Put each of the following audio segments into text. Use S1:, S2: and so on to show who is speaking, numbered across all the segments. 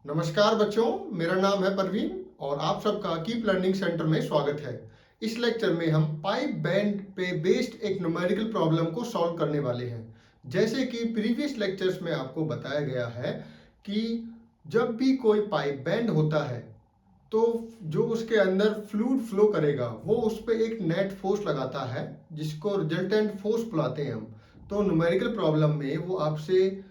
S1: नमस्कार बच्चों, मेरा नाम है परवीन और आप सबका कीप लर्निंग सेंटर में स्वागत है। इस लेक्चर में हम पाइप बैंड पे बेस्ड एक न्यूमेरिकल प्रॉब्लम को सॉल्व करने वाले हैं। जैसे कि प्रीवियस लेक्चर्स में आपको बताया गया है कि जब भी कोई पाइप बैंड होता है तो जो उसके अंदर फ्लूइड फ्लो करेगा वो उस पर एक नेट फोर्स लगाता है जिसको रिजल्टेंट फोर्स बुलाते हैं हम। तो न्यूमेरिकल प्रॉब्लम में वो आपसे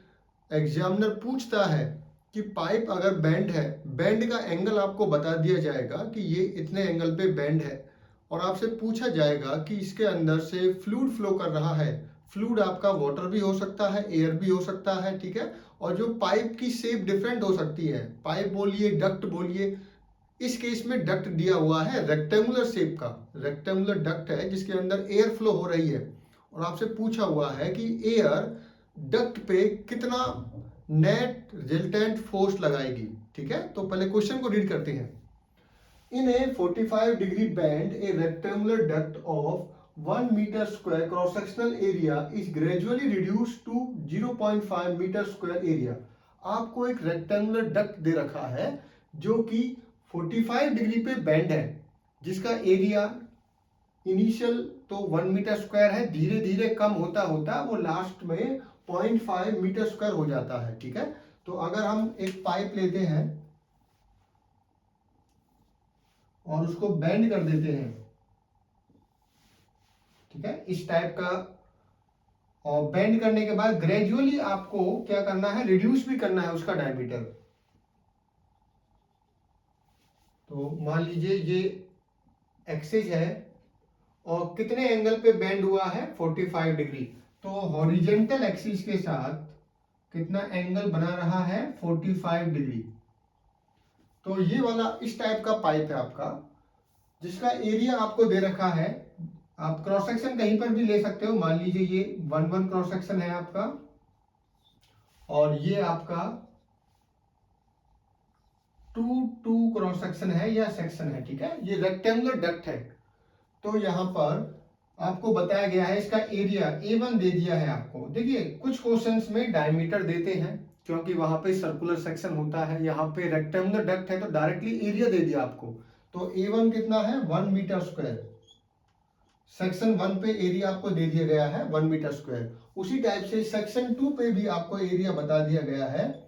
S1: एग्जामिनर पूछता है कि पाइप अगर बेंड है, बेंड का एंगल आपको बता दिया जाएगा कि ये इतने एंगल पे बेंड है और आपसे पूछा जाएगा कि इसके अंदर से फ्लूइड फ्लो कर रहा है। फ्लूइड आपका वाटर भी हो सकता है, एयर भी हो सकता है, ठीक है। और जो पाइप की शेप डिफरेंट हो सकती है, पाइप बोलिए, डक्ट बोलिए। इस केस में डक्ट दिया हुआ है रेक्टेंगुलर शेप का, रेक्टेंगुलर डक्ट है जिसके अंदर एयर फ्लो हो रही है और आपसे पूछा हुआ है कि एयर डक्ट पे कितना नेट रिजल्टेंट फोर्स लगाएगी, ठीक है। तो पहले क्वेश्चन को रीड करते हैं। In a 45 degree bend a rectangular duct of 1 metre square cross sectional area is gradually reduce to 0.5 metre square area. आपको एक रेक्टेंगुलर डक्ट दे रखा है जो कि 45 डिग्री पे बैंड है, जिसका एरिया इनिशियल तो 1 मीटर स्क्वायर है, धीरे धीरे कम होता होता वो लास्ट में 0.5 मीटर स्क्वायर हो जाता है, ठीक है। तो अगर हम एक पाइप लेते हैं और उसको बेंड कर देते हैं, ठीक है, इस टाइप का, और बेंड करने के बाद ग्रेजुअली आपको क्या करना है, रिड्यूस भी करना है उसका डायमीटर। तो मान लीजिए ये एक्सिस है और कितने एंगल पे बेंड हुआ है, 45 डिग्री। तो हॉरिजेंटल एक्सिस के साथ कितना एंगल बना रहा है, 45 डिग्री। तो ये वाला इस टाइप का पाइप है आपका, जिसका एरिया आपको दे रखा है। आप क्रॉस सेक्शन कहीं पर भी ले सकते हो, मान लीजिए ये 1-1 क्रॉस सेक्शन है आपका और ये आपका 2-2 क्रॉस सेक्शन है या सेक्शन है, ठीक है। ये रेक्टेंगुलर डक्ट है। तो यहां पर आपको बताया गया है इसका एरिया A1 दे दिया है आपको। देखिए कुछ क्वेश्चंस में डायमीटर देते हैं क्योंकि वहां पे सर्कुलर सेक्शन होता है, यहाँ पे रेक्टेंगुलर डक्ट है तो डायरेक्टली एरिया दे दिया आपको। तो A1 कितना है, 1 मीटर स्क्वायर। सेक्शन 1 पे एरिया आपको दे दिया गया है 1 मीटर स्क्वायर। उसी टाइप से सेक्शन 2 पे भी आपको एरिया बता दिया गया है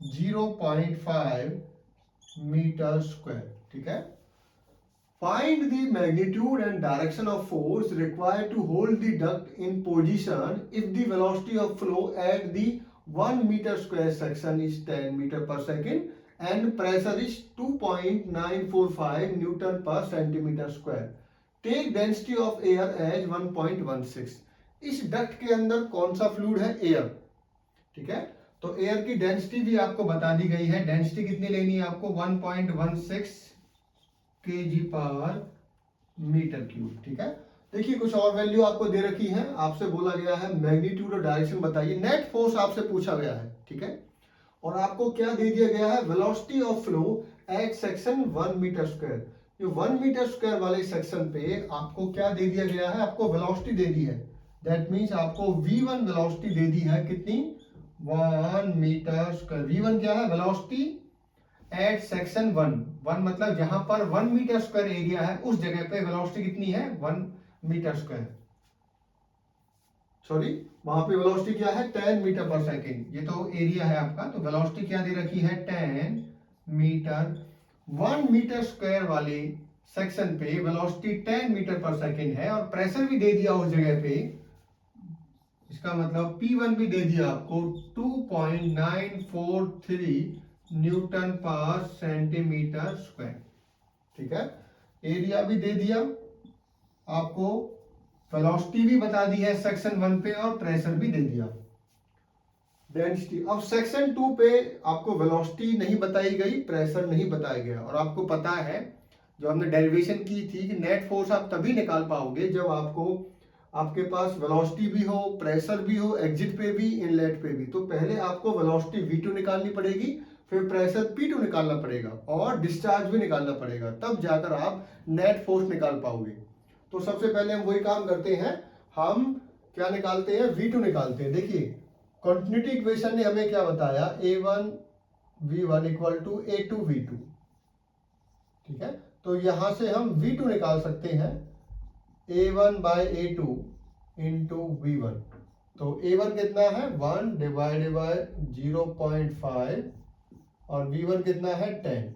S1: 0.5 मीटर स्क्वायर, ठीक है। Find the magnitude and direction of force required to hold the duct in position if the velocity of flow at the 1 meter square section is 10 meter per second and pressure is 2.945 Newton per centimeter square. Take density of air as 1.16. इस duct के अंदर कौन सा fluid है, air, ठीक है। तो air की डेंसिटी भी आपको बता दी गई है। डेंसिटी कितनी लेनी है आपको, 1.16 kg पर मीटर क्यूब, ठीक है। देखिए कुछ और वैल्यू आपको दे रखी है, आपसे बोला गया है मैग्नीट्यूड और डायरेक्शन बताइए। नेट फोर्स आपसे पूछा गया है, ठीक है। और आपको क्या दे दिया गया है, velocity of flow at section 1 metre square. ये 1 मीटर स्क्वायर वाले सेक्शन पे आपको क्या दे दिया गया है, आपको वेलोसिटी दे दी है। दैट मींस आपको V1 वेलोसिटी दे दी है, कितनी, 1 मीटर स्क्वायर। V1 क्या है, वेलोसिटी एट सेक्शन 1 मतलब जहां पर 1 मीटर स्क्वायर एरिया है उस जगह पे वेलोसिटी कितनी है, 1 मीटर स्क्वायर। सॉरी, वहां पे वेलोसिटी क्या है, 10 मीटर पर सेकेंड। ये तो एरिया है आपका, तो वेलोसिटी क्या दे रखी है, 10 मीटर। 1 मीटर स्क्वायर वाले सेक्शन पे वेलोसिटी 10 मीटर पर सेकेंड है और प्रेशर भी दे दिया उस जगह पे। इसका मतलब P1 भी दे दिया आपको 2.943 न्यूटन पर सेंटीमीटर स्क्वायर, ठीक है। एरिया भी दे दिया आपको, वेलोसिटी भी बता दी है सेक्शन 1 पे और प्रेशर भी दे दिया। डेंसिटी, अब सेक्शन 2 पे आपको वेलोसिटी नहीं बताई गई, प्रेशर नहीं बताया गया। और आपको पता है जो हमने डेरिवेशन की थी कि नेट फोर्स आप तभी निकाल पाओगे जब आपके पास वेलोसिटी भी हो, प्रेशर भी हो, एग्जिट पे भी, इनलेट पे भी। तो पहले आपको वेलोसिटी V2 निकालनी पड़ेगी, फिर प्रेशर P2 निकालना पड़ेगा और डिस्चार्ज भी निकालना पड़ेगा, तब जाकर आप नेट फोर्स निकाल पाओगे। तो सबसे पहले हम वही काम करते हैं, हम क्या निकालते हैं, V2 निकालते हैं। देखिए कंटिन्यूटी इक्वेशन ने हमें क्या बताया, A1 V1 equal to A2 V2। ठीक है, तो यहां से हम V2 निकाल सकते हैं A1 bye A2 into V1। तो A1 कितना है 1 डिवाइडेड बाय 0.5 और V1 कितना है 10।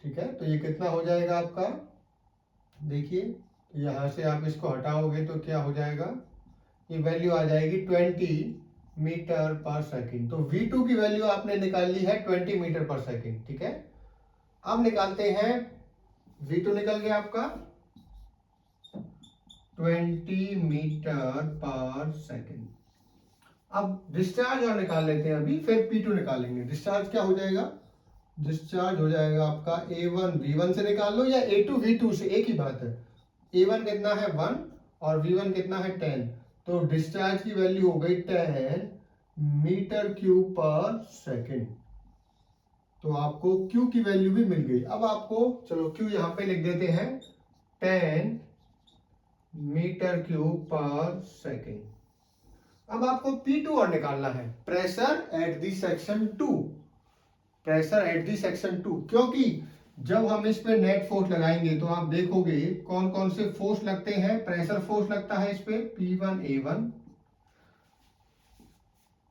S1: ठीक है, तो ये कितना हो जाएगा आपका, देखिए, तो यहां से आप इसको हटाओगे तो क्या हो जाएगा, ये वैल्यू आ जाएगी 20 मीटर पर सेकंड। तो V2 की वैल्यू आपने निकाल ली है 20 मीटर पर सेकंड। ठीक है, अब निकालते हैं, V2 निकल गया आपका 20 मीटर पर सेकंड। अब डिस्चार्ज और निकाल लेते हैं अभी, फिर P2 निकालेंगे। डिस्चार्ज क्या हो जाएगा, डिस्चार्ज हो जाएगा आपका A1 V1 से निकाल लो या A2 V2 से, एक ही बात है। A1 कितना है 1 और V1 कितना है 10, तो डिस्चार्ज की वैल्यू हो गई 10 मीटर क्यूब पर सेकंड। तो आपको Q की वैल्यू भी मिल गई। अब आपको, चलो Q यहां पे लिख देते हैं 10 मीटर क्यूब पर सेकंड। अब आपको P2 और निकालना है, pressure at the section 2। Pressure at the section 2, क्योंकि जब हम इस पे नेट फोर्स लगाएंगे तो आप देखोगे कौन कौन से फोर्स लगते हैं। प्रेशर फोर्स लगता है इस पे P1 A1,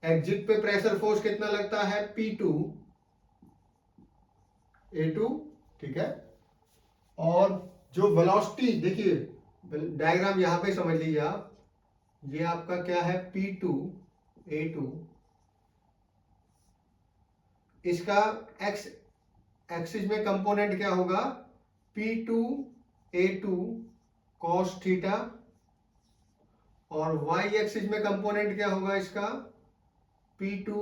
S1: एग्जिट पे प्रेशर फोर्स कितना लगता है P2 A2। ठीक है, और जो वेलोसिटी, देखिए डायग्राम यहां पे समझ लीजिए आप, ये आपका क्या है P2 A2, इसका एक्स एक्सिस में कंपोनेंट क्या होगा P2 A2 cos थीटा, और y एक्सिस में कंपोनेंट क्या होगा इसका P2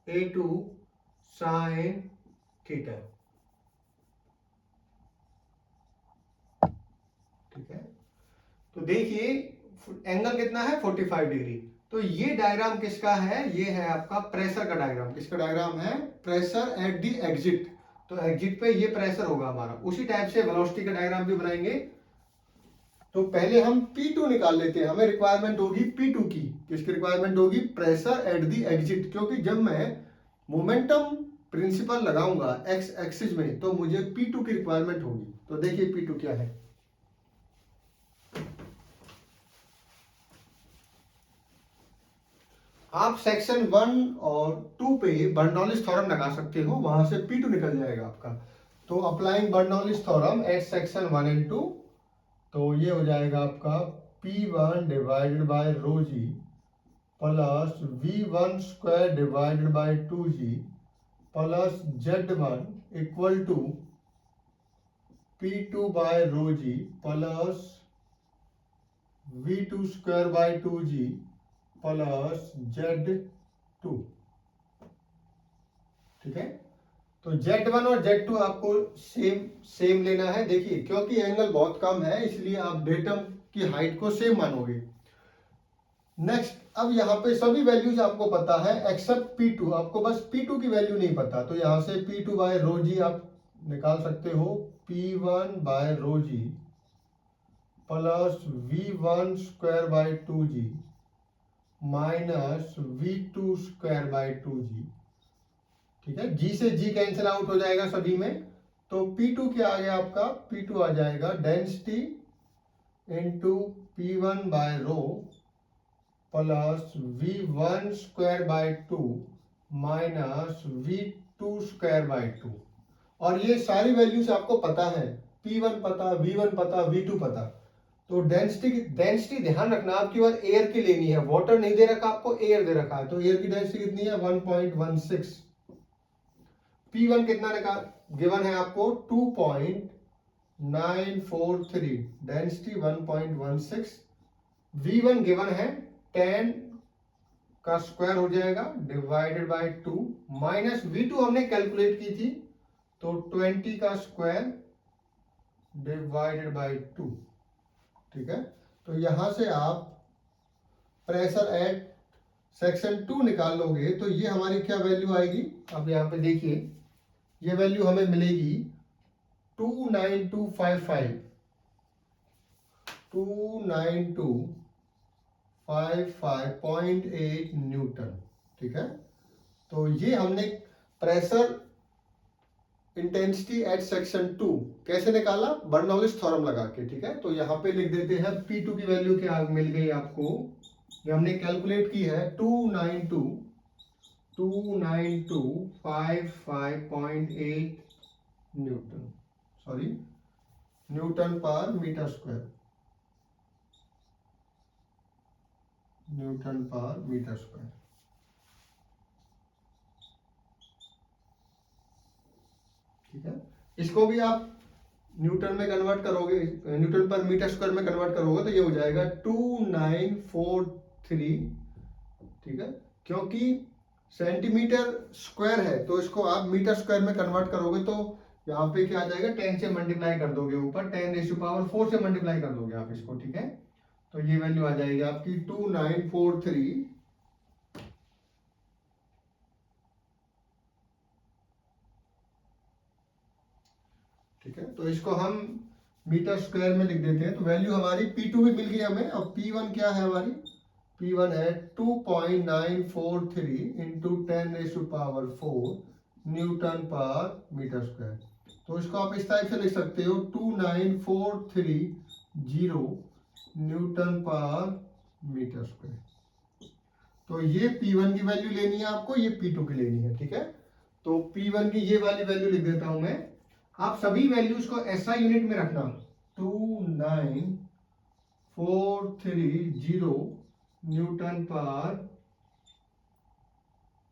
S1: A2 sin थीटा। ठीक है, तो देखिए एंगल कितना है 45 डिग्री। तो ये डायग्राम किसका है, ये है आपका प्रेशर का डायग्राम। किसका डायग्राम है, प्रेशर एट दी एग्जिट। तो एग्जिट पे ये प्रेशर होगा हमारा। उसी टाइप से वेलोसिटी का डायग्राम भी बनाएंगे। तो पहले हम P2 निकाल लेते हैं, हमें रिक्वायरमेंट होगी P2 की। किसकी रिक्वायरमेंट होगी, प्रेशर एट दी एग्जिट, क्योंकि जब मैं मोमेंटम प्रिंसिपल लगाऊंगा एक्स एक्सिस में तो मुझे P2 की रिक्वायरमेंट होगी। तो देखिए P2 क्या है, आप सेक्शन 1 और 2 पे बर्नौलिस थ्योरम लगा सकते हो, वहां से P2 निकल जाएगा आपका। तो applying Bernoulli's theorem at section 1 and 2, तो ये हो जाएगा आपका P1 divided by rho g plus V1 square divided by 2G plus Z1 equal to P2 by rho g plus V2 square by 2G plus Z2। ठीक है, तो Z1 और Z2 आपको सेम सेम लेना है। देखिए क्योंकि एंगल बहुत कम है इसलिए आप डेटम की हाइट को सेम मानोगे। नेक्स्ट, अब यहाँ पे सभी वैल्यूज आपको पता है एक्सेप्ट P2, आपको बस P2 की वैल्यू नहीं पता। तो यहाँ से P2 बाय रो जी आप निकाल सकते हो P1 by rho g plus V1 square by 2G minus V2 square by 2G। ठीक है, G से G कैंसिल आउट हो जाएगा सभी में। तो P2 क्या आ गया आपका, P2 आ जाएगा density into P1 by rho plus V1 square by 2 minus V2 square by 2। और ये सारी वैल्यूज आपको पता है, P1 पता, V1 पता, V2 पता। तो डेंसिटी ध्यान रखना आपकी बार एयर की लेनी है, वाटर नहीं दे रखा आपको, एयर दे रखा है। तो एयर की डेंसिटी कितनी है 1.16। P1 कितना निकाल गिवन है आपको 2.943, डेंसिटी 1.16। V1 गिवन है 10 का स्क्वायर हो जाएगा डिवाइडेड बाय 2 माइनस V2 हमने कैलकुलेट की थी तो 20 का स्क्वायर डिवाइडेड बाय 2। ठीक है, तो यहां से आप प्रेशर एट सेक्शन 2 निकाल लोगे तो ये हमारी क्या वैल्यू आएगी, अब यहाँ पे देखिए ये वैल्यू हमें मिलेगी 29255 29255.8 न्यूटन। ठीक है, तो ये हमने प्रेशर इंटेंसिटी एट सेक्शन 2 कैसे निकाला, बर्नौलिस थ्योरम लगा के। ठीक है, तो यहाँ पे लिख देते हैं P2 की वैल्यू क्या मिल गई आपको, ये हमने कैलकुलेट की है 292.55.8 न्यूटन, सॉरी न्यूटन पर मीटर स्क्वायर, न्यूटन पर मीटर स्क्वायर। ठीक है, इसको भी आप न्यूटन में कन्वर्ट करोगे, न्यूटन पर मीटर स्क्वायर में कन्वर्ट करोगे तो ये हो जाएगा 2943। ठीक है, क्योंकि सेंटीमीटर स्क्वायर है तो इसको आप मीटर स्क्वायर में कन्वर्ट करोगे तो यहाँ पे क्या आ जाएगा, 10 से मल्टीप्लाई कर दोगे, ऊपर 10⁴ से मल्टीप्लाई कर दोगे आप इसको। ठीक है, तो ये वैल्यू आ जाएगी आपकी 2943। ठीक है, तो इसको हम मीटर स्क्वायर में लिख देते हैं, तो वैल्यू हमारी P2 भी मिल गई हमें। अब P1 क्या है हमारी, P1 है 2.943 इंटू 10⁴ न्यूटन पर मीटर स्क्वायर। तो इसको आप इस टाइप से लिख सकते हो 29430 न्यूटन पर मीटर स्क्वायर। तो ये P1 की वैल्यू लेनी है आपको, ये P2 की लेनी है। ठीक है, तो P1 की ये वाली वैल्यू लिख देता हूं मैं। आप सभी वैल्यूज को SI यूनिट में रखना, 29430 न्यूटन पर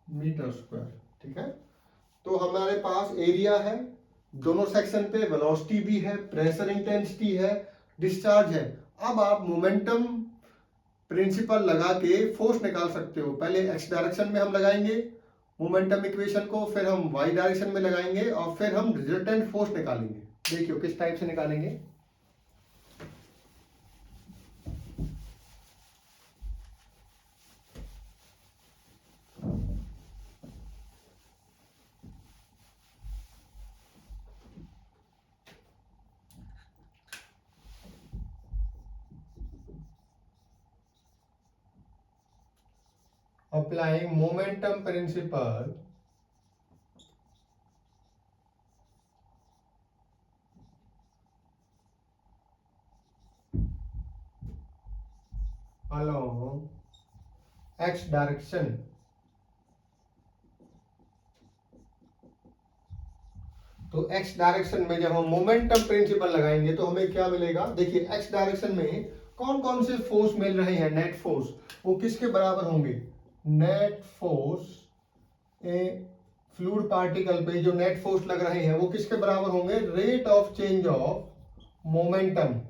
S1: मीटर स्क्वायर। ठीक है, तो हमारे पास एरिया है, दोनों सेक्शन पे वेलोसिटी भी है, प्रेशर इंटेंसिटी है, डिस्चार्ज है। अब आप मोमेंटम प्रिंसिपल लगा के फोर्स निकाल सकते हो। पहले एक्स डायरेक्शन में हम लगाएंगे मोमेंटम इक्वेशन को, फिर हम वाई डायरेक्शन में लगाएंगे और फिर हम रिजल्टेंट फोर्स निकालेंगे। देखिए किस टाइप से निकालेंगे। Applying momentum principle along x direction, तो x डायरेक्शन में जब हम मोमेंटम प्रिंसिपल लगाएंगे तो हमें क्या मिलेगा। देखिए x डायरेक्शन में कौन कौन से फोर्स मिल रहे हैं, नेट फोर्स, वो किसके बराबर होंगे। नेट फोर्स ए फ्लूइड पार्टिकल पे जो नेट फोर्स लग रहे हैं वो किसके बराबर होंगे, rate of change of momentum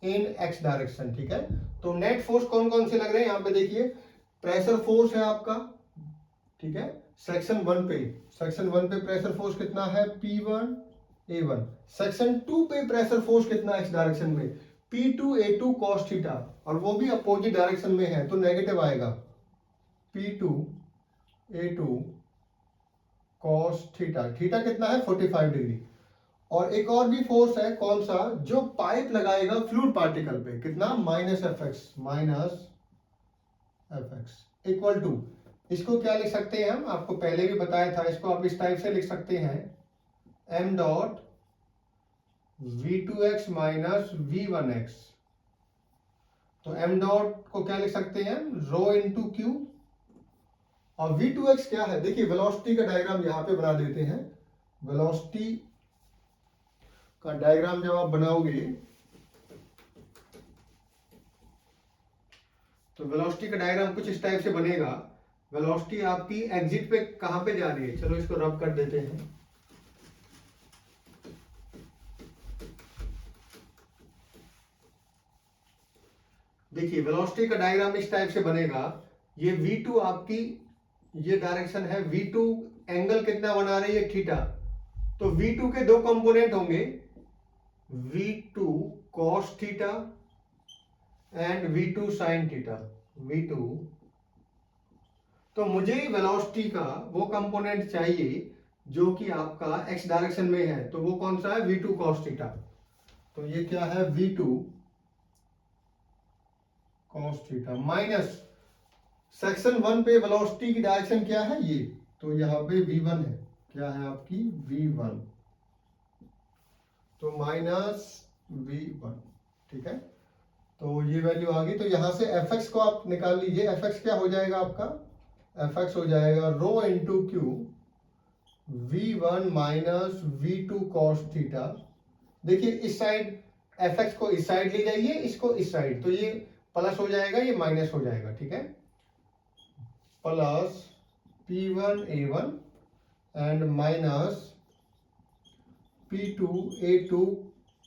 S1: in x direction. ठीक है, तो नेट फोर्स कौन कौन से लग रहे हैं यहाँ पे देखिए। प्रेशर फोर्स है आपका, ठीक है, सेक्शन 1 पे, सेक्शन 1 पे प्रेशर फोर्स कितना है, P1 A1। सेक्शन 2 पे प्रेशर फोर्स कितना है एक्स डायरेक्शन में, P2 A2 cos थीटा, और वो भी अपोजिट डायरेक्शन में है तो नेगेटिव आएगा, P2 A2 cos theta. Theta कितना है 45 डिग्री। और एक और भी फोर्स है, कौन सा, जो पाइप लगाएगा फ्लूइड पार्टिकल पे, कितना, minus F X equal to, इसको क्या लिख सकते हैं हम, आपको पहले भी बताया था, इसको आप इस टाइप से लिख सकते हैं m dot v2x minus v1x। तो m डॉट को क्या लिख सकते हैं, रो इंटू क्यू, और v2x क्या है, देखिए वेलोसिटी का डायग्राम यहां पे बना देते हैं। वेलोसिटी का डायग्राम जब आप बनाओगे तो वेलोसिटी का डायग्राम कुछ इस टाइप से बनेगा। वेलोसिटी आपकी एग्जिट पे कहां पे जा रही है, चलो इसको रब कर देते हैं। देखिए वेलोसिटी का डायग्राम इस टाइप से बनेगा। ये v2 आपकी ये डायरेक्शन है, v2 एंगल कितना बना रही है, थीटा। तो v2 के दो कंपोनेंट होंगे, v2 cos theta and v2 sin theta, v2। तो मुझे वेलोसिटी का वो कंपोनेंट चाहिए जो कि आपका x डायरेक्शन में है, तो वो कौन सा है, v2 cos थीटा। तो ये क्या है, v2 cos theta minus section 1 पे वेलोसिटी की डायरेक्शन क्या है ये, तो यहाँ पे v1 है, क्या है आपकी v1, तो माइनस v1, ठीक है। तो ये वैल्यू आ गई, तो यहाँ से fx को आप निकाल लीजिए। fx क्या हो जाएगा आपका, fx हो जाएगा rho into Q v1 minus v2 cos theta. देखिए इस साइड fx को इस साइड ले जाइए, इसको इस साइड, तो ये प्लस हो जाएगा, ये माइनस हो जाएगा, ठीक है। Plus p1 a1 and minus p2 a2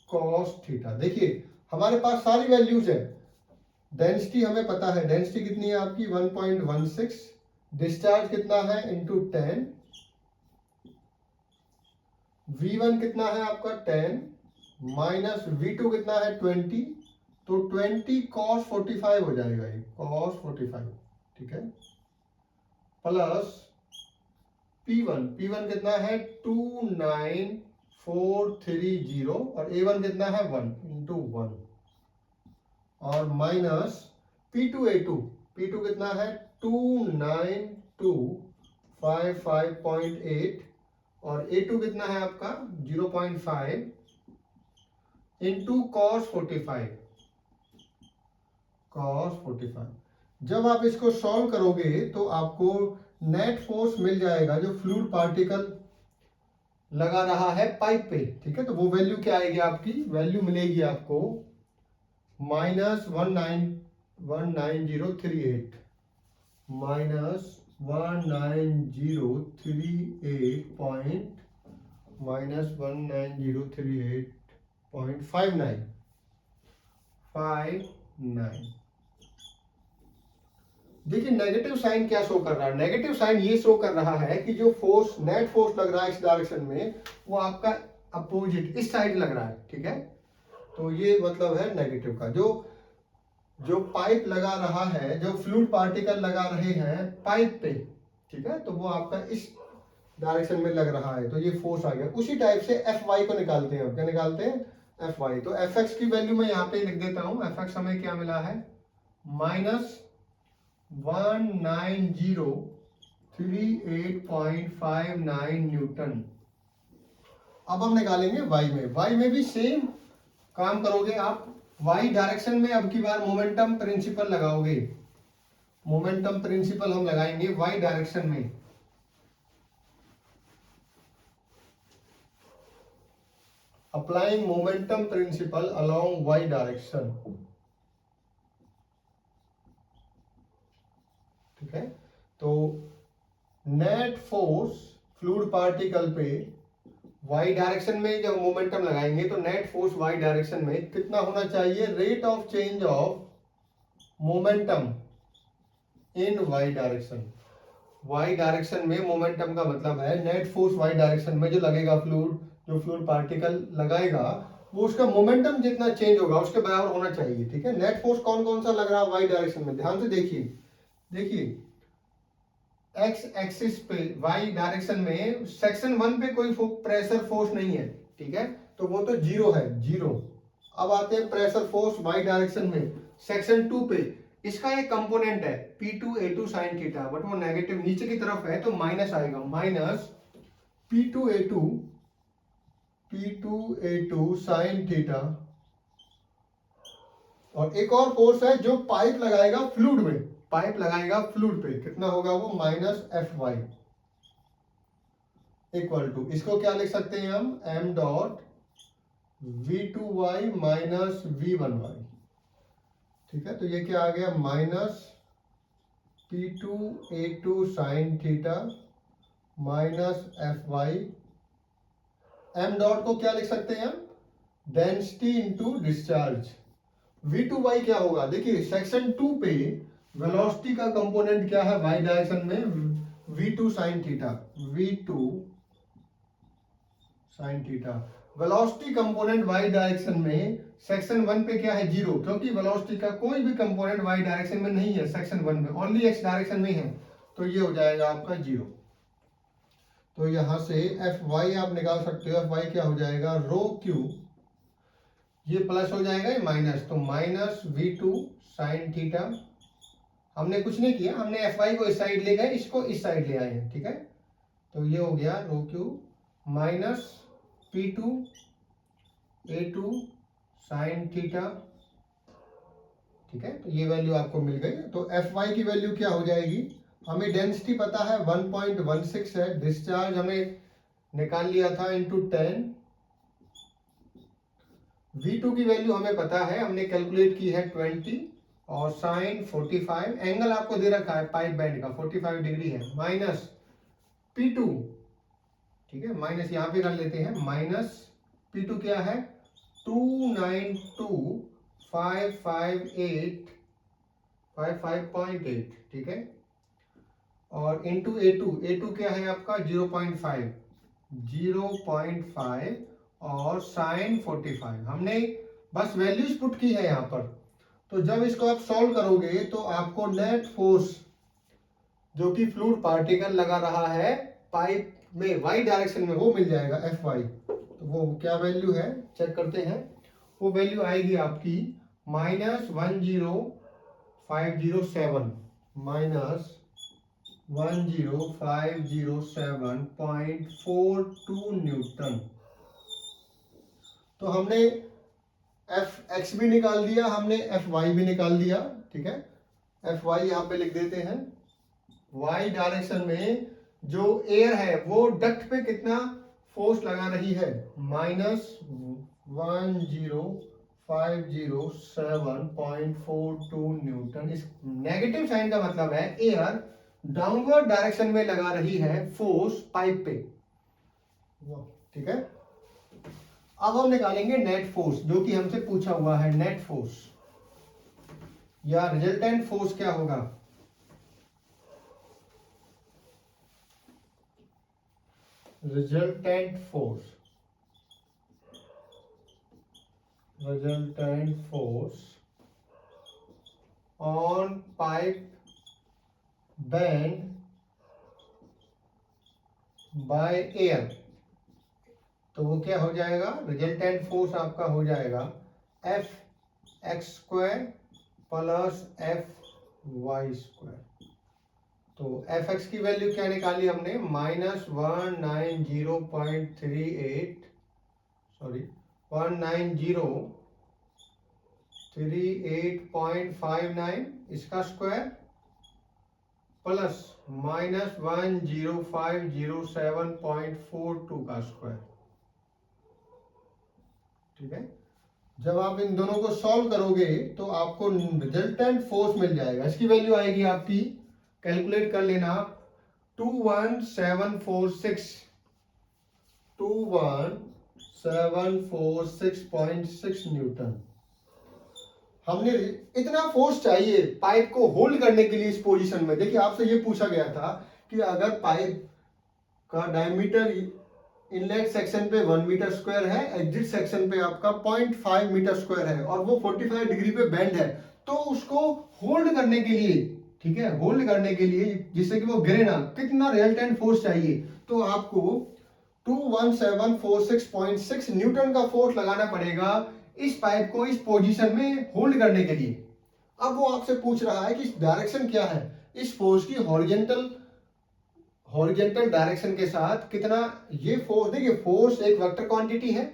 S1: cos theta. देखिए हमारे पास सारी वैल्यूज है। डेंसिटी हमें पता है, डेंसिटी कितनी है आपकी 1.16, डिस्चार्ज कितना है इंटू 10, v1 कितना है आपका 10 माइनस v2 कितना है 20, तो 20 cos 45 हो जाएगा, ये cos 45, ठीक है। प्लस p1 कितना है 29430 और a1 कितना है 1 इंटू 1, और माइनस p2 कितना है 29255.8 और a2 कितना है आपका 0.5 इंटू cos 45। जब आप इसको सॉल्व करोगे तो आपको नेट फोर्स मिल जाएगा जो फ्लूइड पार्टिकल लगा रहा है पाइप पे, ठीक है। तो वो वैल्यू क्या आएगी आपकी, वैल्यू मिलेगी आपको माइनस 19038, माइनस 19038 पॉइंट माइनस 19038.59। देखिए नेगेटिव साइन क्या शो कर रहा है, नेगेटिव साइन ये शो कर रहा है कि जो फोर्स नेट फोर्स लग रहा है इस डायरेक्शन में वो आपका अपोजिट इस साइड लग रहा है, ठीक है। तो ये मतलब है नेगेटिव का। जो पाइप लगा रहा है, जो फ्लूइड पार्टिकल लगा रहे हैं पाइप पे, ठीक है, तो वो आपका इस डायरेक्शन में लग रहा है, तो ये फोर्स आ गया। उसी टाइप से Fy को निकालते हैं, क्या निकालते हैं Fy। तो Fx की वैल्यू मैं यहाँ पे लिख देता हूं। Fx हमें क्या मिला है माइनस 19038.59 न्यूटन। अब हम निकालेंगे y में भी सेम काम करोगे आप। y डायरेक्शन में अब की बार मोमेंटम प्रिंसिपल लगाओगे, मोमेंटम प्रिंसिपल हम लगाएंगे y डायरेक्शन में। Applying momentum principle along y direction, ठीक है। तो नेट फोर्स फ्लूइड पार्टिकल पे y डायरेक्शन में जब मोमेंटम लगाएंगे तो नेट फोर्स y डायरेक्शन में कितना होना चाहिए, rate of change of momentum in y direction. y direction में मोमेंटम का मतलब है नेट फोर्स y डायरेक्शन में जो लगेगा फ्लूइड, जो फ्लूइड पार्टिकल लगाएगा वो उसका मोमेंटम जितना चेंज होगा उसके बराबर होना चाहिए, ठीक है। नेट फोर्स कौन कौन सा लग रहा है y डायरेक्शन में, ध्यान से देखिए x एक्सिस पे y डायरेक्शन में सेक्शन 1 पे कोई प्रेशर फोर्स नहीं है, ठीक है, तो वो तो जीरो है, जीरो। अब आते हैं प्रेशर फोर्स y डायरेक्शन में सेक्शन 2 पे, इसका एक कंपोनेंट है P2 A2 sin theta, but वो नेगेटिव नीचे की तरफ है तो माइनस आएगा, minus P2 A2 sin theta. और एक और फोर्स है जो पाइप लगाएगा फ्लूइड में, पाइप लगाएगा फ्लूइड पे, कितना होगा वो माइनस Fy इक्वल टू, इसको क्या लिख सकते हैं हम m dot v2y minus v1y, ठीक है। तो ये क्या आ गया minus P2 A2 sin theta minus Fy। m dot को क्या लिख सकते हैं हम, डेंसिटी इंटू डिस्चार्ज। v2y क्या होगा, देखिए सेक्शन 2 पे वेलोसिटी का कंपोनेंट क्या है y डायरेक्शन में, v2 sin theta, v2 sin theta. Velocity component y direction में सेक्शन 1 पे क्या है जीरो, क्योंकि वेलोसिटी का कोई भी कंपोनेंट y डायरेक्शन में नहीं है सेक्शन 1 में, ओनली x डायरेक्शन में है, तो ये हो जाएगा आपका जीरो। तो यहां से Fy आप निकाल सकते हो, Fy क्या हो जाएगा रो क्यू, ये प्लस हो जाएगा ये माइनस, तो माइनस v2 sin थीटा हमने कुछ नहीं किया, हमने एफ वाई को इस साइड ले गए, इसको इस साइड ले आए हैं, ठीक है। तो ये हो गया rho Q minus P2 A2 sine theta, ठीक है। तो ये वैल्यू आपको मिल गई। तो एफ वाई की वैल्यू क्या हो जाएगी, हमें डेंसिटी पता है 1.16 है, डिस्चार्ज हमें निकाल लिया था इंटू 10, V2 की वैल्यू हमें पता है, हमने कैलकुलेट की है 20 और साइन 45, एंगल आपको दे रखा है पाइप बैंड का 45 डिग्री है, माइनस P2, ठीक है, माइनस यहां पे कर लेते हैं, माइनस P2 क्या है 292,558, ठीक है, और इंटू A2 क्या है आपका 0.5 और साइन 45, हमने बस वैल्यूज पुट की है यहाँ पर। तो जब इसको आप सॉल्व करोगे तो आपको नेट फोर्स जो कि फ्लूइड पार्टिकल लगा रहा है पाइप में वाई डायरेक्शन में, वो मिल जाएगा एफ वाई। तो वो क्या वैल्यू है चेक करते हैं, वो वैल्यू आएगी आपकी -10507 माइनस 10507.42 न्यूटन। तो हमने एफ एक्स भी निकाल दिया, हमने एफ वाई भी निकाल दिया, ठीक है। एफ वाई यहाँ पे लिख देते हैं, वाई डायरेक्शन में जो एयर है वो डक्ट पे कितना फोर्स लगा रही है, -10507.42 न्यूटन। इस नेगेटिव साइन का मतलब है एयर डाउनवर्ड डायरेक्शन में लगा रही है फोर्स पाइप पे, ठीक है। अब हम निकालेंगे नेट फोर्स, जो कि हमसे पूछा हुआ है, नेट फोर्स या रिजल्टेंट फोर्स क्या होगा। Resultant force on pipe band by air. तो वो क्या हो जाएगा, रिजल्टेंट फोर्स आपका हो जाएगा F X square plus F Y square. तो एफ एक्स की वैल्यू क्या निकाली हमने, -190.38, इसका स्क्वायर प्लस -10507.42 का स्क्वायर, ठीक है। जब आप इन दोनों को सॉल्व करोगे तो आपको रिजल्टेंट फोर्स मिल जाएगा। इसकी वैल्यू आएगी आपकी, कैलकुलेट कर लेना, 21746.6 न्यूटन। हमने इतना फोर्स चाहिए पाइप को होल्ड करने के लिए इस पोजीशन में। देखिए आपसे ये पूछा गया था कि अगर पाइप का डायमीटर इनलेट सेक्शन पे 1 मीटर स्क्वायर है, एग्जिट सेक्शन पे आपका 0.5 मीटर स्क्वायर है और वो 45 डिग्री पे बेंड है, तो उसको होल्ड करने के लिए, ठीक है, होल्ड करने के लिए जिससे कि वो गिरे ना, कितना रिजल्टेंट फोर्स चाहिए, तो आपको 21746.6 न्यूटन का फोर्स लगाना पड़ेगा इस पाइप को इस पोजीशन में होल्ड करने के लिए। अब वो आपसे पूछ रहा है कि डायरेक्शन क्या है इस फोर्स की, हॉरिजॉन्टल डायरेक्शन के साथ कितना ये फोर्स। देखिए फोर्स एक वेक्टर क्वांटिटी है,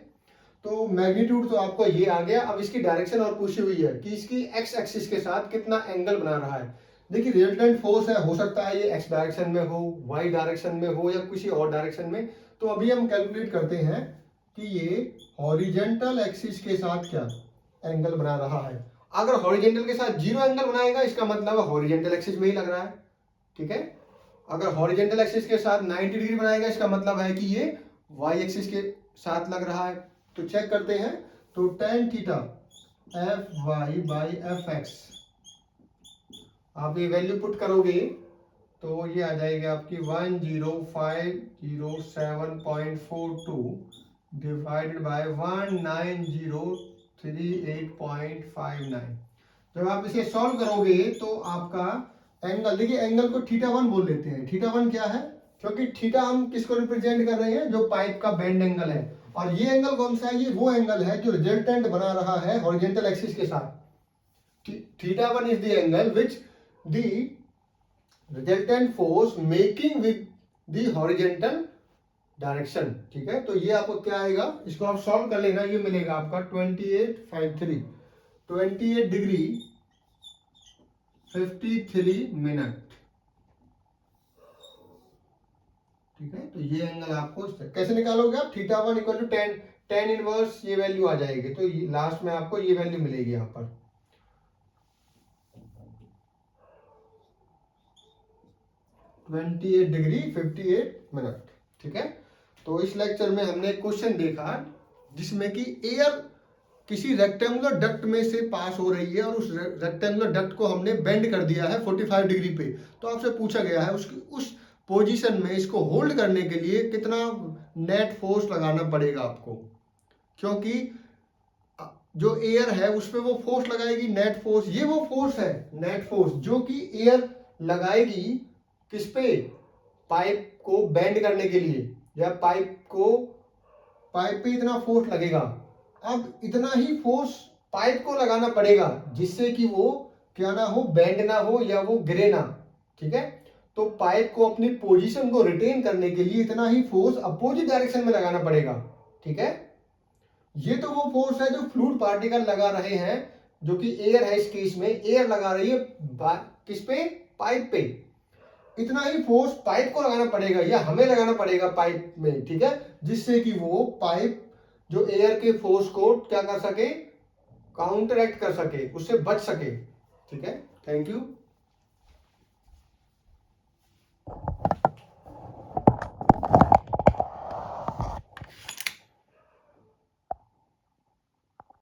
S1: तो मैग्नीट्यूड तो आपको ये आ गया। अब इसकी डायरेक्शन और पूछी हुई है कि इसकी एक्स एक्सिस के साथ कितना एंगल बना रहा है। देखिए रिजल्टेंट फोर्स है, हो सकता है ये एक्स डायरेक्शन में हो, वाई डायरेक्शन में हो या किसी और डायरेक्शन में। तो अभी हम कैलकुलेट करते हैं कि ये हॉरिजॉन्टल एक्सिस के साथ क्या एंगल बना रहा है। अगर हॉरिजॉन्टल के साथ 0 एंगल बनाएगा इसका मतलब हॉरिजॉन्टल एक्सिस में ही लग रहा है, ठीक है। अगर हॉरिजॉन्टल एक्सिस के साथ 90 डिग्री बनाएगा इसका मतलब है कि ये वाई एक्सिस के साथ लग रहा है। तो चेक करते हैं, तो tan theta F Y by F X, आप ये वैल्यू पुट करोगे तो ये आ जाएगी आपकी 10507.42 डिवाइडेड बाय 19038.59। जब आप इसे सॉल्व करोगे तो आपका एंगल, देखिए एंगल को θ1 बोल लेते हैं। θ1 क्या है, क्योंकि थीटा हम किसको रिप्रेजेंट कर रहे हैं, जो पाइप का बेंड एंगल है। और ये एंगल कौन सा है, ये वो एंगल है जो रिजल्टेंट बना रहा है हॉरिजॉन्टल एक्सिस के साथ। θ1 is the angle which the resultant force making with the horizontal direction. ठीक है, तो ये आपको क्या आएगा, इसको आप सॉल्व कर लेना, ये मिलेगा आपका 2853, 28 डिग्री 53 मिनट। ठीक है, तो ये एंगल आपको कैसे निकालोगे आप, θ1 इक्वल टू टेन इनवर्स ये वैल्यू आ जाएगी, तो लास्ट में आपको ये वैल्यू मिलेगी यहाँ पर। (28 डिग्री 58 मिनट। ठीक है, तो इस लेक्चर में हमने एक क्वेश्चन देखा जिसमें कि एयर किसी रेक्टेंगुलर डक्ट में से पास हो रही है और उस रेक्टेंगुलर डक्ट को हमने बेंड कर दिया है 45 डिग्री पे। तो आपसे पूछा गया है उस पोजीशन में इसको होल्ड करने के लिए कितना नेट फोर्स लगाना पड़ेगा आपको, क्योंकि जो एयर है उस पर वो फोर्स लगाएगी नेट फोर्स, ये वो फोर्स है नेट फोर्स जो कि एयर लगाएगी किस पे, पाइप को बेंड करने के लिए, या पाइप पे इतना फोर्स लगेगा। अब इतना ही फोर्स पाइप को लगाना पड़ेगा जिससे कि वो क्या ना हो, बेंड ना हो या वो गिरे ना। ठीक है, तो पाइप को अपनी पोजीशन को रिटेन करने के लिए इतना ही फोर्स अपोजिट डायरेक्शन में लगाना पड़ेगा। ठीक है, ये तो वो फोर्स है जो फ्लूइड पार्टिकल लगा रहे हैं, जो कि एयर है, इस केस में एयर लगा रही है किस पे, पाइप पे। इतना ही फोर्स पाइप को लगाना पड़ेगा या हमें लगाना पड़ेगा पाइप में। ठीक है, जिससे कि वो पाइप जो एयर के फोर्स को क्या कर सके, काउंटरएक्ट कर सके, उससे बच सके। ठीक है, थैंक यू।